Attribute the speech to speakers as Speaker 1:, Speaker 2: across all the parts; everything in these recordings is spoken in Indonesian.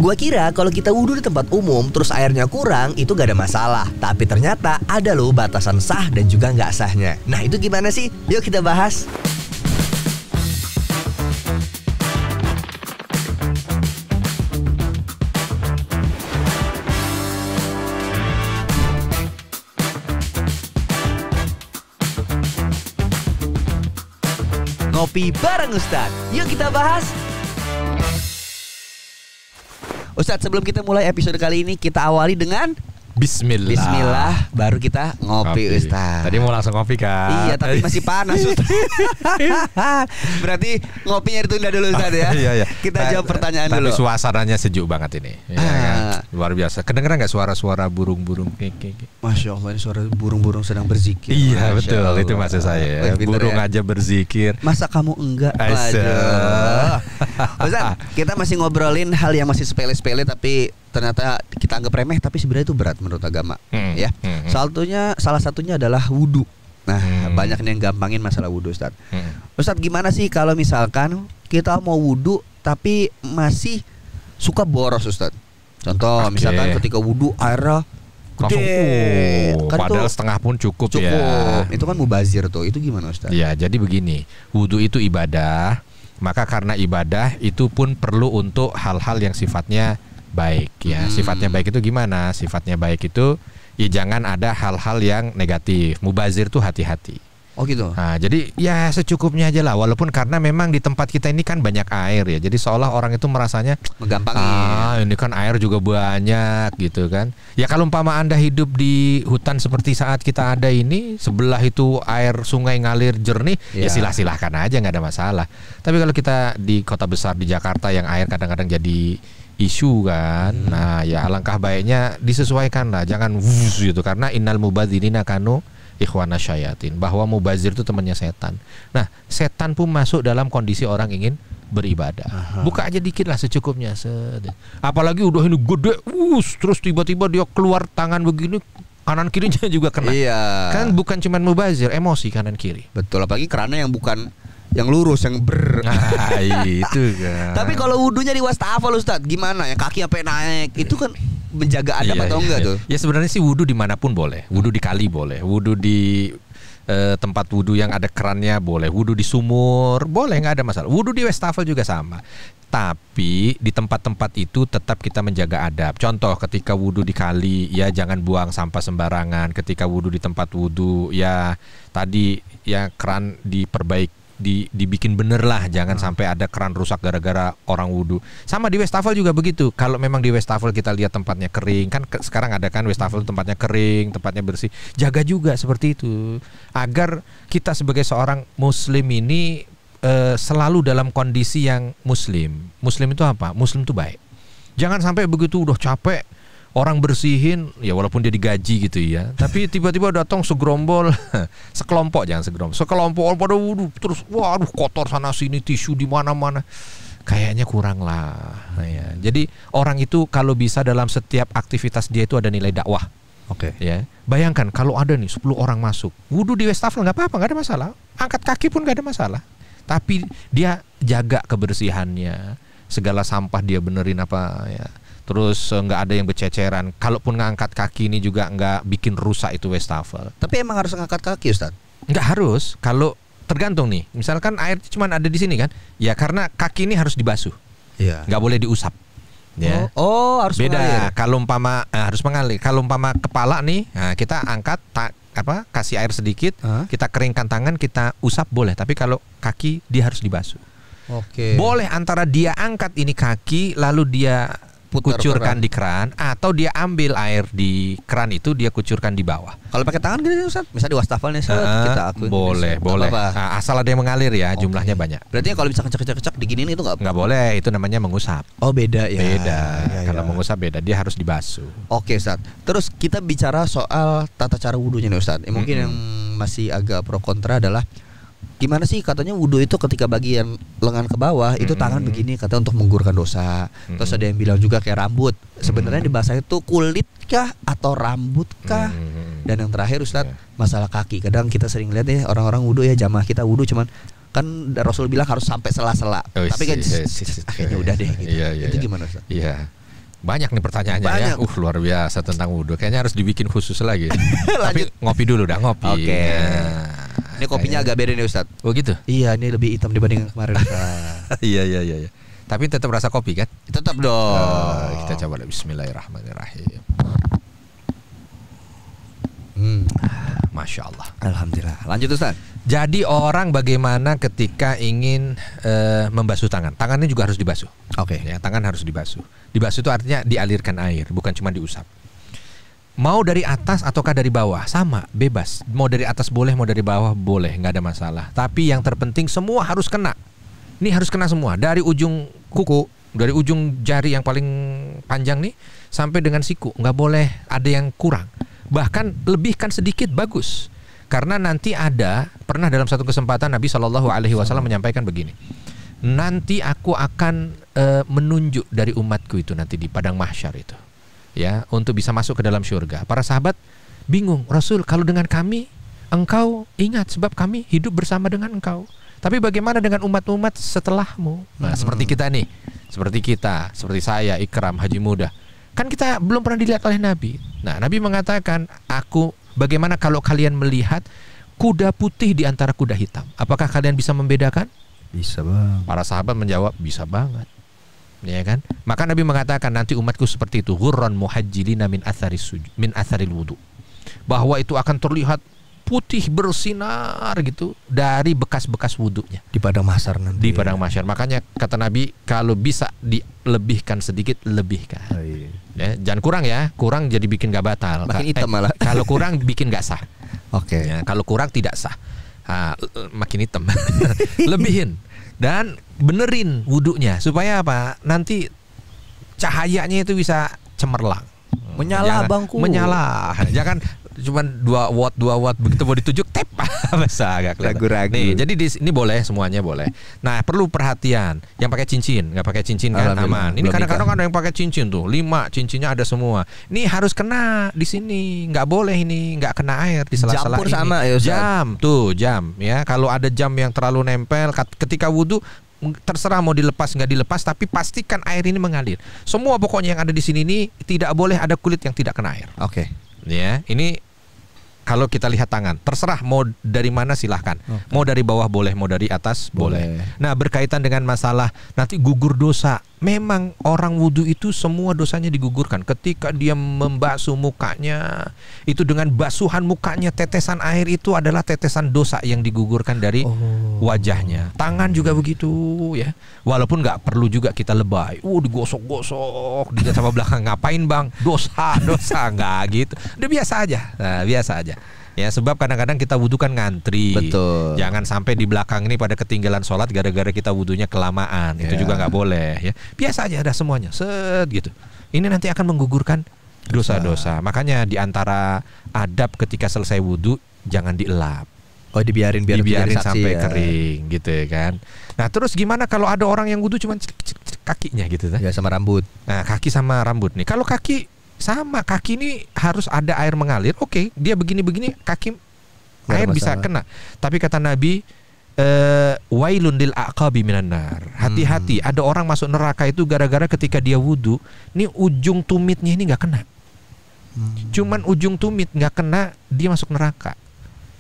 Speaker 1: Gua kira kalau kita wudhu di tempat umum terus airnya kurang itu gak ada masalah. Tapi ternyata ada loh batasan sah dan juga nggak sahnya. Nah itu gimana sih? Yuk kita bahas. Ngopi bareng Ustadz. Yuk kita bahas. Ustadz, sebelum kita mulai episode kali ini, kita awali dengan
Speaker 2: Bismillah.
Speaker 1: Bismillah, baru kita ngopi Ustadz.
Speaker 2: Tadi mau langsung ngopi kan?
Speaker 1: Iya, tapi masih panas Ustadz. Berarti ngopinya ditunda dulu Ustadz ya.
Speaker 2: Iya.
Speaker 1: Kita jawab pertanyaan dulu.
Speaker 2: Tapi suasananya sejuk banget ini ya, kan? Luar biasa. Kedengeran gak suara-suara burung-burung?
Speaker 1: Masya Allah, ini suara burung-burung sedang berzikir.
Speaker 2: Iya,
Speaker 1: Masya
Speaker 2: betul,
Speaker 1: Allah.
Speaker 2: itu maksud saya ya. Burung
Speaker 1: ya.
Speaker 2: aja berzikir.
Speaker 1: Masa kamu enggak? Waduh. Ustadz, kita masih ngobrolin hal yang masih sepele-sepele tapi ternyata kita anggap remeh, tapi sebenarnya itu berat menurut agama. Ya. Salah satunya adalah wudhu. Nah, banyak yang gampangin masalah wudhu, Ustadz. Ustadz, gimana sih kalau misalkan kita mau wudhu tapi masih suka boros, Ustadz? Contoh, misalkan ketika wudhu airnya gede, kan
Speaker 2: padahal
Speaker 1: itu
Speaker 2: setengah pun cukup ya.
Speaker 1: Itu kan mubazir tuh. Itu gimana, Ustadz?
Speaker 2: Ya, jadi begini, wudhu itu ibadah. Maka karena ibadah itu pun perlu untuk hal-hal yang sifatnya baik ya. Sifatnya baik itu gimana? Sifatnya baik itu ya jangan ada hal-hal yang negatif. Mubazir tuh hati-hati.
Speaker 1: Oh gitu.
Speaker 2: Nah, jadi ya secukupnya aja lah. Walaupun karena memang di tempat kita ini kan banyak air ya. Jadi seolah orang itu merasanya
Speaker 1: menggampangin.
Speaker 2: Ini kan air juga banyak gitu kan. Ya kalau umpama Anda hidup di hutan seperti saat kita ada ini, sebelah itu air sungai ngalir jernih, ya silahkan aja, nggak ada masalah. Tapi kalau kita di kota besar di Jakarta yang air kadang-kadang jadi isu kan. Nah, ya alangkah baiknya disesuaikan lah. Jangan gitu karena innal mubadzirina kanu ikhwana syayatin, bahwa mubazir itu temannya setan. Nah, setan pun masuk dalam kondisi orang ingin beribadah. Buka aja dikit lah secukupnya. Apalagi udah ini gede, terus tiba-tiba dia keluar tangan begini, kanan kirinya juga kena.
Speaker 1: Iya.
Speaker 2: Kan bukan cuma mubazir, emosi kanan kiri.
Speaker 1: Betul, apalagi kerannya yang bukan yang lurus, yang
Speaker 2: Nah, itu kan.
Speaker 1: Tapi kalau wudunya di wastafel Ustadz, gimana ya? Kaki sampai naik, itu kan menjaga adab atau enggak tuh?
Speaker 2: Ya sebenarnya sih wudu dimanapun boleh. Wudu di kali boleh. Wudu di tempat wudu yang ada kerannya boleh. Wudu di sumur boleh, nggak ada masalah. Wudu di wastafel juga sama. Tapi di tempat-tempat itu tetap kita menjaga adab. Contoh ketika wudu di kali, ya jangan buang sampah sembarangan. Ketika wudu di tempat wudu, ya tadi ya keran dibikin bener lah, jangan sampai ada keran rusak gara-gara orang wudhu. Sama di wastafel juga begitu. Kalau memang di wastafel kita lihat tempatnya kering, kan sekarang ada kan wastafel tempatnya kering, tempatnya bersih, jaga juga seperti itu agar kita sebagai seorang muslim ini selalu dalam kondisi yang muslim. Muslim itu apa? Muslim itu baik. Jangan sampai begitu udah capek orang bersihin, ya walaupun dia digaji gitu ya, tapi tiba-tiba datang segerombol, sekelompok, jangan segerombol, sekelompok orang pada wudhu terus, waduh kotor sana sini, tisu di mana-mana, kayaknya kurang lah. Nah, ya. Jadi orang itu kalau bisa dalam setiap aktivitas dia itu ada nilai dakwah.
Speaker 1: Oke.
Speaker 2: Ya, bayangkan kalau ada nih 10 orang masuk, wudhu di wastafel nggak apa-apa, nggak ada masalah, angkat kaki pun nggak ada masalah, tapi dia jaga kebersihannya, segala sampah dia benerin apa ya. Terus nggak ada yang berceceran. Kalaupun ngangkat kaki ini juga nggak bikin rusak itu wastafel.
Speaker 1: Tapi emang harus ngangkat kaki Ustadz?
Speaker 2: Nggak harus. Kalau tergantung nih. Misalkan air cuma ada di sini kan. Ya karena kaki ini harus dibasuh.
Speaker 1: Iya.
Speaker 2: Nggak boleh diusap. Ya.
Speaker 1: Oh harus
Speaker 2: beda.
Speaker 1: mengalir.
Speaker 2: Kalau umpama harus mengalir. Kalau umpama kepala nih, nah kita angkat kasih air sedikit, kita keringkan tangan, kita usap boleh. Tapi kalau kaki dia harus dibasuh.
Speaker 1: Oke.
Speaker 2: Boleh antara dia angkat ini kaki lalu dia kucurkan di keran, atau dia ambil air di keran itu dia kucurkan di bawah.
Speaker 1: Kalau pakai tangan gini Ustaz, misalnya di wastafel nih kita akuin.
Speaker 2: Boleh. Nah, asal ada yang mengalir ya, jumlahnya banyak.
Speaker 1: Berarti kalau bisa kecek diginiin itu
Speaker 2: nggak boleh, itu namanya mengusap.
Speaker 1: Oh beda ya.
Speaker 2: Beda. Kalau mengusap beda, dia harus dibasuh.
Speaker 1: Oke Ustaz. Terus kita bicara soal tata cara wudunya nih Ustaz. Mungkin yang masih agak pro kontra adalah gimana sih katanya wudhu itu ketika bagian lengan ke bawah itu tangan begini kata untuk menggugurkan dosa. Terus ada yang bilang juga kayak rambut. Sebenarnya di bahasa itu kulit kah atau rambut kah? Dan yang terakhir Ustadz masalah kaki. Kadang kita sering lihat ya orang-orang wudhu ya, jamaah kita wudhu cuman kan Rasul bilang harus sampai sela-sela. Tapi kan akhirnya udah deh gitu. Itu gimana Ustadz?
Speaker 2: Iya. Banyak nih pertanyaannya.
Speaker 1: Banyak.
Speaker 2: Ya. Luar biasa tentang wudhu. Kayaknya harus dibikin khusus lagi. Tapi ngopi dulu dah, ngopi.
Speaker 1: Oke. Ini kopinya agak beda nih Ustadz.
Speaker 2: Oh gitu?
Speaker 1: Iya, ini lebih hitam dibanding yang kemarin Ustadz.
Speaker 2: Iya. Tapi tetap rasa kopi kan?
Speaker 1: Tetap dong.
Speaker 2: Kita coba Bismillahirrahmanirrahim. Masya Allah.
Speaker 1: Alhamdulillah. Lanjut Ustaz.
Speaker 2: Jadi orang bagaimana ketika ingin membasuh tangan? Tangannya juga harus dibasuh.
Speaker 1: Oke.
Speaker 2: Ya, tangan harus dibasuh. Dibasuh itu artinya dialirkan air, bukan cuma diusap. Mau dari atas ataukah dari bawah, sama, bebas. Mau dari atas boleh, mau dari bawah boleh, nggak ada masalah. Tapi yang terpenting semua harus kena. Ini harus kena semua, dari ujung kuku, dari ujung jari yang paling panjang nih sampai dengan siku. Nggak boleh ada yang kurang. Bahkan lebihkan sedikit bagus. Karena nanti pernah dalam satu kesempatan Nabi SAW menyampaikan begini. Nanti aku akan menunjuk dari umatku itu nanti di padang mahsyar itu. Ya, untuk bisa masuk ke dalam surga. Para sahabat bingung, Rasul, kalau dengan kami, engkau ingat sebab kami hidup bersama dengan engkau. Tapi bagaimana dengan umat-umat setelahmu? Nah, seperti kita nih, seperti saya, Ikram, Haji Muda. Kan kita belum pernah dilihat oleh Nabi. Nah, Nabi mengatakan, bagaimana kalau kalian melihat kuda putih di antara kuda hitam? Apakah kalian bisa membedakan?
Speaker 1: Bisa bang.
Speaker 2: Para sahabat menjawab, bisa banget. Ya kan? Maka Nabi mengatakan nanti umatku seperti itu, ghurran muhajjilina min atharil wudu. Bahwa itu akan terlihat putih bersinar gitu dari bekas-bekas wudunya
Speaker 1: Di padang mahsyar nanti.
Speaker 2: Di padang mahsyar. Makanya kata Nabi, kalau bisa dilebihkan sedikit, lebihkan.
Speaker 1: Oh, iya.
Speaker 2: Ya, jangan kurang ya. Kurang jadi bikin gak batal.
Speaker 1: Makin hitam malah.
Speaker 2: Kalau kurang bikin gak sah.
Speaker 1: Oke.
Speaker 2: Ya, kalau kurang tidak sah. Makin hitam. Lebihin dan benerin wudunya supaya apa? Nanti cahayanya itu bisa cemerlang.
Speaker 1: Menyala bangku.
Speaker 2: Menyala. Jangan cuman 2 watt begitu mau ditunjuk tep masa agak
Speaker 1: ragu-ragu.
Speaker 2: Nih, jadi ini boleh, semuanya boleh. Nah, perlu perhatian. Yang pakai cincin, nggak pakai cincin kan aman. Ini kadang-kadang kan ada yang pakai cincin tuh, 5 cincinnya ada semua. Ini harus kena di sini, nggak boleh ini nggak kena air di sela-sela ini.
Speaker 1: Sama ya,
Speaker 2: jam ya. Kalau ada jam yang terlalu nempel ketika wudhu, terserah mau dilepas nggak dilepas, tapi pastikan air ini mengalir. Semua pokoknya yang ada di sini ini tidak boleh ada kulit yang tidak kena air.
Speaker 1: Oke.
Speaker 2: Ya, ini kalau kita lihat tangan, terserah mau dari mana silahkan. Mau dari bawah boleh, mau dari atas boleh. Nah, berkaitan dengan masalah nanti gugur dosa. Memang orang wudhu itu semua dosanya digugurkan. Ketika dia membasuh mukanya, itu dengan basuhan mukanya, tetesan air itu adalah tetesan dosa yang digugurkan dari wajahnya. Tangan juga begitu ya. Walaupun nggak perlu juga kita lebay. Digosok-gosok di sama belakang, ngapain bang? Dosa nggak gitu. Udah biasa aja. Nah, biasa aja. Ya, sebab kadang-kadang kita wudhu kan ngantri.
Speaker 1: Betul.
Speaker 2: Jangan sampai di belakang ini pada ketinggalan sholat gara-gara kita wudhunya kelamaan. Itu juga nggak boleh ya. Biasa aja ada semuanya. Set gitu. Ini nanti akan menggugurkan dosa-dosa. Makanya di antara adab ketika selesai wudhu jangan dielap.
Speaker 1: Oh, dibiarin
Speaker 2: sampai kering gitu kan. Nah, terus gimana kalau ada orang yang wudhu cuma kakinya gitu kan?
Speaker 1: Ya, sama rambut.
Speaker 2: Nah, kaki sama rambut nih. Kalau kaki sama, kaki ini harus ada air mengalir. Oke, dia begini-begini kaki air bisa kena. Tapi kata Nabi, wailun lil aqabi minan nar. Hati-hati, ada orang masuk neraka itu gara-gara ketika dia wudhu, nih ujung tumitnya ini nggak kena. Cuman ujung tumit nggak kena, dia masuk neraka.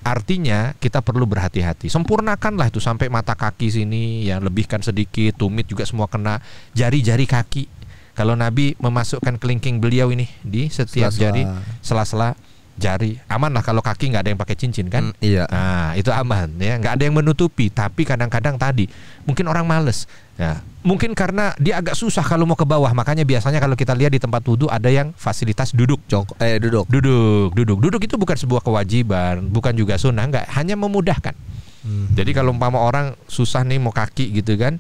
Speaker 2: Artinya kita perlu berhati-hati. Sempurnakanlah itu sampai mata kaki sini, ya lebihkan sedikit, tumit juga semua kena, jari-jari kaki. Kalau Nabi memasukkan kelingking beliau ini di setiap jari, sela-sela jari, aman lah. Kalau kaki nggak ada yang pakai cincin kan?
Speaker 1: Iya.
Speaker 2: Nah, itu aman ya, nggak ada yang menutupi. Tapi kadang-kadang tadi mungkin orang males. Ya, mungkin karena dia agak susah kalau mau ke bawah. Makanya biasanya kalau kita lihat di tempat wudhu ada yang fasilitas duduk. Duduk itu bukan sebuah kewajiban, bukan juga sunnah, nggak, hanya memudahkan. Jadi kalau umpama orang susah nih mau kaki gitu kan,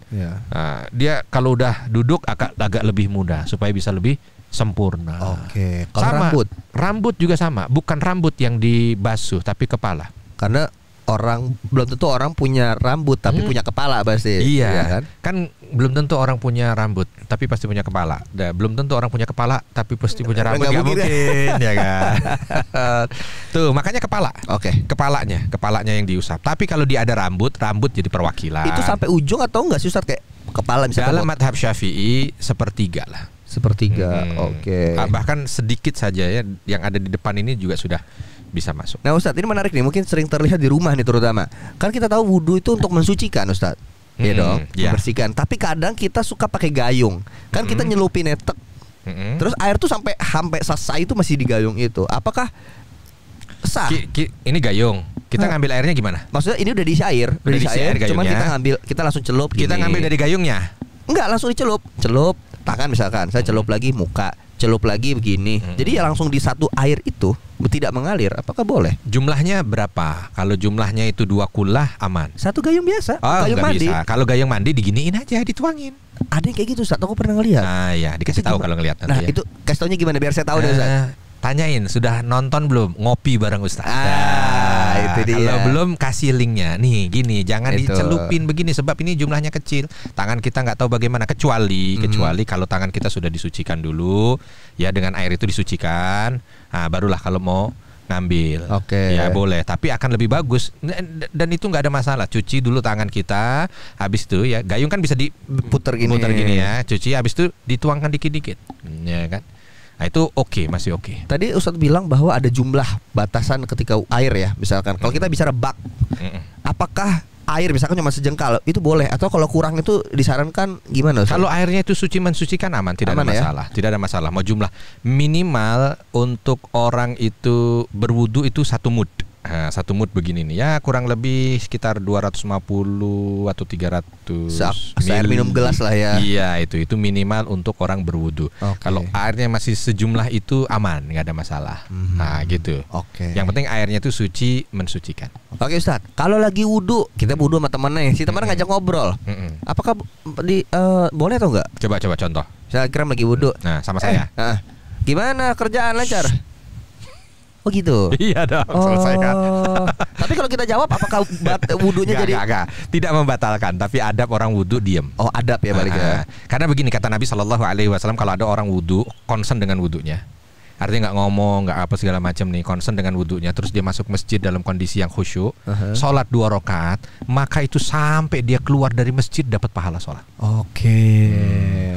Speaker 2: nah, dia kalau udah duduk agak lebih mudah supaya bisa lebih sempurna.
Speaker 1: Oke. Kalau
Speaker 2: sama, rambut juga sama, bukan rambut yang dibasuh tapi kepala.
Speaker 1: Karena belum tentu orang punya rambut tapi punya kepala pasti.
Speaker 2: Iya
Speaker 1: ya
Speaker 2: kan belum tentu orang punya rambut tapi pasti punya kepala. Belum tentu orang punya kepala tapi pasti punya rambut. Nggak mungkin ya kan. Tuh makanya kepala.
Speaker 1: Oke.
Speaker 2: Kepalanya yang diusap. Tapi kalau dia ada rambut jadi perwakilan.
Speaker 1: Itu sampai ujung atau enggak sih Ustaz, kayak kepala misalnya?
Speaker 2: Dalam madhab Syafi'i sepertiga lah.
Speaker 1: Sepertiga. Oke.
Speaker 2: Bahkan sedikit saja ya yang ada di depan ini juga sudah bisa masuk.
Speaker 1: Nah Ustadz, ini menarik nih, mungkin sering terlihat di rumah nih terutama. Kan kita tahu wudhu itu untuk mensucikan Ustadz. Iya dong, membersihkan. Tapi kadang kita suka pakai gayung. Kan kita nyelupin netek. Terus air tuh sampai selesai itu masih di gayung itu. Apakah sah?
Speaker 2: Ini gayung. Kita ngambil airnya gimana?
Speaker 1: Maksudnya ini udah diisi air, cuman kita langsung celup gini.
Speaker 2: Kita ngambil dari gayungnya?
Speaker 1: Enggak, langsung dicelup. Celup tangan misalkan, saya celup lagi muka, celup lagi begini. Jadi ya langsung di satu air itu tidak mengalir. Apakah boleh?
Speaker 2: Jumlahnya berapa? Kalau jumlahnya itu 2 kulah aman.
Speaker 1: Satu gayung biasa.
Speaker 2: Oh,
Speaker 1: gayung mandi.
Speaker 2: Bisa. Kalau gayung mandi diginiin aja, dituangin.
Speaker 1: Ada yang kayak gitu, Ustaz. Aku pernah ngeliat.
Speaker 2: Nah, ya dikasih tahu kalau ngeliat nanti.
Speaker 1: Nah, itu kasih taunya gimana biar saya tahu deh, Ustaz.
Speaker 2: Tanyain, sudah nonton belum ngopi bareng Ustaz?
Speaker 1: Itu dia.
Speaker 2: Kalau belum kasih linknya. Nih gini, jangan dicelupin begini sebab ini jumlahnya kecil. Tangan kita nggak tahu bagaimana kecuali kalau tangan kita sudah disucikan dulu, ya dengan air itu disucikan. Nah, barulah kalau mau ngambil. Ya boleh, tapi akan lebih bagus dan itu nggak ada masalah. Cuci dulu tangan kita, habis itu ya gayung kan bisa diputar gini ya. Cuci, habis itu dituangkan dikit-dikit, ya kan. Nah itu masih oke.
Speaker 1: Tadi Ustadz bilang bahwa ada jumlah batasan ketika air ya, misalkan. Kalau kita bicara bak, apakah air misalkan cuma sejengkal itu boleh, atau kalau kurang itu disarankan gimana Ustadz?
Speaker 2: Kalau airnya itu mensucikan aman, tidak ada masalah. Ya? Tidak ada masalah. Mau jumlah minimal untuk orang itu berwudu itu 1 mud. Nah, 1 mud begini nih ya, kurang lebih sekitar 250 atau 300
Speaker 1: air minum gelas lah ya.
Speaker 2: Iya, itu minimal untuk orang berwudu. Kalau airnya masih sejumlah itu aman, nggak ada masalah. Nah gitu. Yang penting airnya itu suci, mensucikan.
Speaker 1: Oke Ustadz, kalau lagi wudu, kita wudu sama temennya, si teman ngajak ngobrol, apakah boleh atau enggak?
Speaker 2: Coba contoh.
Speaker 1: Saya kira lagi wudu.
Speaker 2: Nah, sama saya.
Speaker 1: Gimana kerjaan lancar? Oh gitu.
Speaker 2: Iya dong, selesaikan.
Speaker 1: Tapi kalau kita jawab, apakah wudunya jadi?
Speaker 2: Enggak. Tidak membatalkan, tapi adab orang wudu diem.
Speaker 1: Oh, adab ya balik ya.
Speaker 2: Karena begini kata Nabi SAW, kalau ada orang wudu, concern dengan wudunya. Artinya nggak ngomong, nggak apa segala macam nih, concern dengan wudunya. Terus dia masuk masjid dalam kondisi yang khusyuk, sholat 2 rakaat, maka itu sampai dia keluar dari masjid dapat pahala sholat.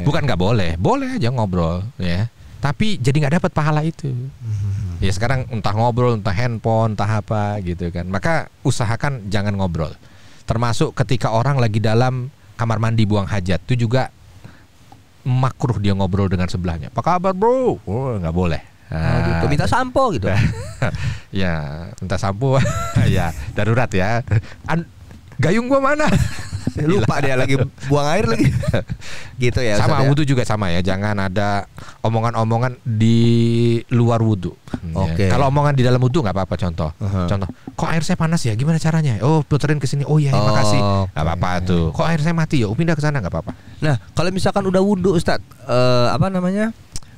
Speaker 2: Bukan nggak boleh, boleh aja ngobrol ya. Tapi jadi nggak dapat pahala itu. Ya sekarang entah ngobrol, entah handphone, entah apa gitu kan. Maka usahakan jangan ngobrol. Termasuk ketika orang lagi dalam kamar mandi buang hajat, itu juga makruh dia ngobrol dengan sebelahnya. Apa kabar bro? Oh nggak boleh.
Speaker 1: Gitu. Minta sampo gitu.
Speaker 2: Ya minta sampo. Ya darurat ya. Gayung gua mana?
Speaker 1: Lupa dia lagi buang air lagi. Gitu ya.
Speaker 2: Sama wudu juga sama ya. Jangan ada omongan-omongan di luar wudu. Kalau omongan di dalam wudu nggak apa-apa. Contoh, kok air saya panas ya? Gimana caranya? Oh puterin ke sini. Oh iya, makasih. Nggak apa-apa tuh. Kok air saya mati ya? Oh pindah ke sana, nggak apa-apa.
Speaker 1: Nah kalau misalkan udah wudu Ustadz,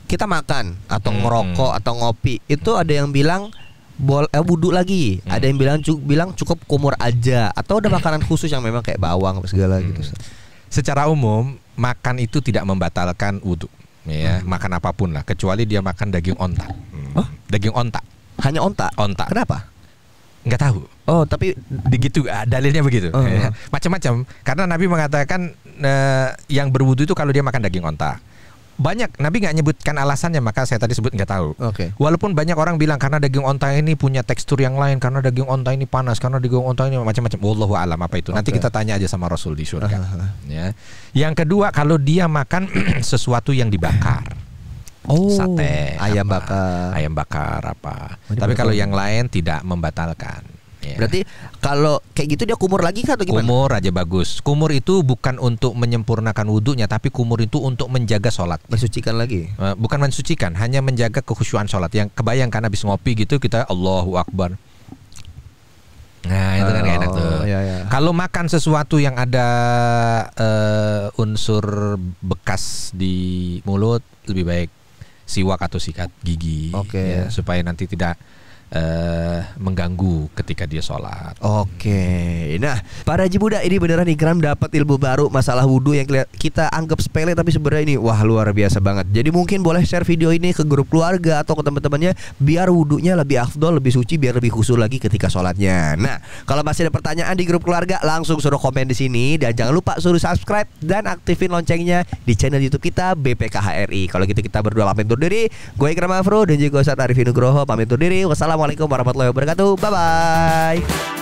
Speaker 1: kita makan atau ngerokok atau ngopi, itu ada yang bilang wudu lagi, ada yang bilang cukup kumur aja, atau ada makanan khusus yang memang kayak bawang apa segala gitu.
Speaker 2: Secara umum makan itu tidak membatalkan wudu, ya makan apapun lah, kecuali dia makan daging onta. Daging onta. Hanya onta? Onta.
Speaker 1: Kenapa?
Speaker 2: Nggak tahu. Oh tapi begitu, dalilnya begitu. Macam-macam. Karena Nabi mengatakan yang berwudu itu kalau dia makan daging onta. Banyak, Nabi nggak nyebutkan alasannya, maka saya tadi sebut nggak tahu. Walaupun banyak orang bilang karena daging onta ini punya tekstur yang lain, karena daging onta ini panas, karena daging onta ini macam-macam. Wallahu a'lam apa itu. Nanti kita tanya aja sama Rasul di surga. Ya. Yang kedua, kalau dia makan sesuatu yang dibakar, sate,
Speaker 1: ayam bakar
Speaker 2: apa. Tapi kalau yang lain tidak membatalkan. Ya.
Speaker 1: Berarti kalau kayak gitu dia kumur lagi kah atau gimana?
Speaker 2: Kumur aja bagus. Kumur itu bukan untuk menyempurnakan wudunya, tapi kumur itu untuk menjaga sholat.
Speaker 1: Mensucikan lagi?
Speaker 2: Bukan mensucikan, hanya menjaga kekhusyuan sholat. Yang kebayangkan habis ngopi gitu kita Allahu Akbar. Nah itu kan gak enak tuh. Kalau makan sesuatu yang ada unsur bekas di mulut, lebih baik siwak atau sikat gigi, ya, supaya nanti tidak mengganggu ketika dia sholat.
Speaker 1: Oke. Nah, para haji muda ini beneran Ikram dapat ilmu baru masalah wudhu yang kita anggap sepele tapi sebenarnya ini wah luar biasa banget. Jadi mungkin boleh share video ini ke grup keluarga atau ke teman-temannya biar wudhunya lebih afdol, lebih suci, biar lebih khusyuk lagi ketika sholatnya. Nah, kalau masih ada pertanyaan di grup keluarga langsung suruh komen di sini dan jangan lupa suruh subscribe dan aktifin loncengnya di channel YouTube kita BPKHRI. Kalau gitu kita berdua pamit undur diri. Gue Ikram Afro dan juga Ustaz Arifin Nugroho pamit undur diri. Wassalamualaikum warahmatullahi wabarakatuh. Bye bye.